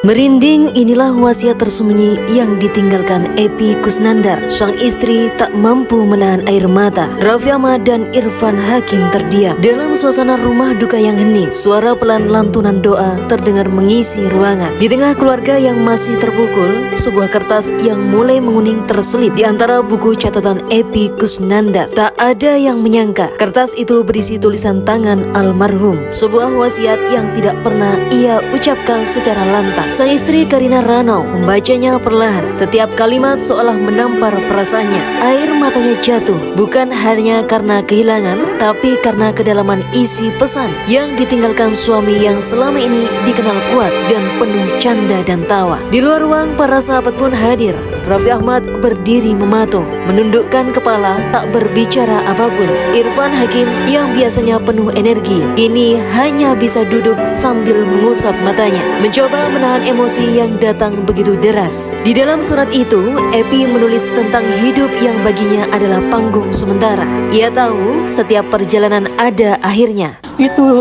Merinding, inilah wasiat tersembunyi yang ditinggalkan Epy Kusnandar. Sang istri tak mampu menahan air mata. Raffi Ahmad dan Irfan Hakim terdiam. Dalam suasana rumah duka yang hening, suara pelan lantunan doa terdengar mengisi ruangan. Di tengah keluarga yang masih terpukul, sebuah kertas yang mulai menguning terselip di antara buku catatan Epy Kusnandar. Tak ada yang menyangka, kertas itu berisi tulisan tangan almarhum. Sebuah wasiat yang tidak pernah ia ucapkan secara lantang. Sang istri Karina Ranau membacanya perlahan. Setiap kalimat seolah menampar perasaannya. Air matanya jatuh, bukan hanya karena kehilangan, tapi karena kedalaman isi pesan yang ditinggalkan suami yang selama ini dikenal kuat dan penuh canda dan tawa. Di luar ruang, para sahabat pun hadir. Raffi Ahmad berdiri mematung, menundukkan kepala, tak berbicara apapun. Irfan Hakim yang biasanya penuh energi, kini hanya bisa duduk sambil mengusap matanya, mencoba menahan emosi yang datang begitu deras. Di dalam surat itu, Epy menulis tentang hidup yang baginya adalah panggung sementara. Ia tahu setiap perjalanan ada akhirnya. Itu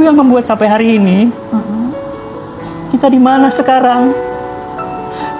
yang membuat sampai hari ini kita di mana sekarang.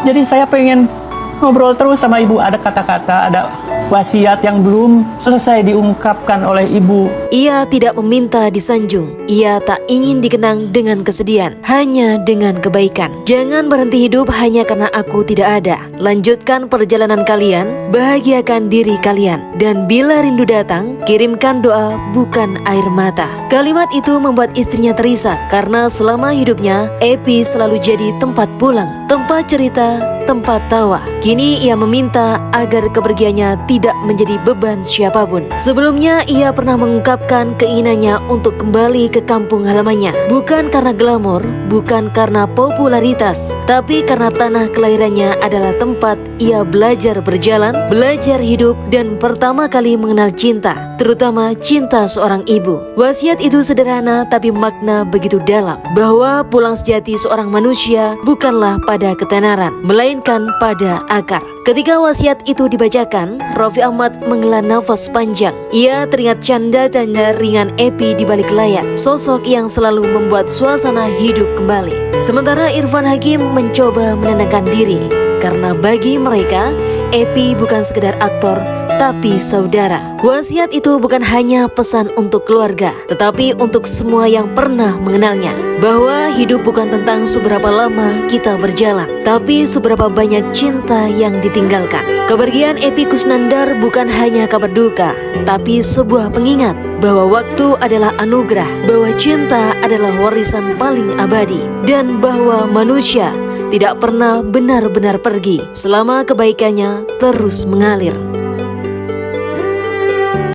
Jadi saya pengen ngobrol terus sama ibu. Ada kata-kata, ada wasiat yang belum selesai diungkapkan oleh ibu. Ia tidak meminta disanjung. Ia tak ingin dikenang dengan kesedihan, hanya dengan kebaikan. Jangan berhenti hidup hanya karena aku tidak ada. Lanjutkan perjalanan kalian, bahagiakan diri kalian. Dan bila rindu datang, kirimkan doa bukan air mata. Kalimat itu membuat istrinya terisak, karena selama hidupnya Epy selalu jadi tempat pulang, tempat cerita, tempat tawa. Kini ia meminta agar kepergiannya tidak menjadi beban siapapun. Sebelumnya ia pernah mengungkapkan keinginannya untuk kembali ke kampung halamannya, bukan karena glamor, bukan karena popularitas, tapi karena tanah kelahirannya adalah tempat ia belajar berjalan, belajar hidup, dan pertama kali mengenal cinta, terutama cinta seorang ibu. Wasiat itu sederhana tapi makna begitu dalam, bahwa pulang sejati seorang manusia bukanlah pada ketenaran, melainkan pada akar. Ketika wasiat itu dibacakan, Raffi Ahmad menghela nafas panjang. Ia teringat canda-canda ringan Epy di balik layar, sosok yang selalu membuat suasana hidup kembali. Sementara Irfan Hakim mencoba menenangkan diri, karena bagi mereka, Epy bukan sekedar aktor, tapi saudara. Wasiat itu bukan hanya pesan untuk keluarga, tetapi untuk semua yang pernah mengenalnya, bahwa hidup bukan tentang seberapa lama kita berjalan, tapi seberapa banyak cinta yang ditinggalkan. Kepergian Epy Kusnandar bukan hanya kabar duka, tapi sebuah pengingat bahwa waktu adalah anugerah, bahwa cinta adalah warisan paling abadi, dan bahwa manusia tidak pernah benar-benar pergi selama kebaikannya terus mengalir.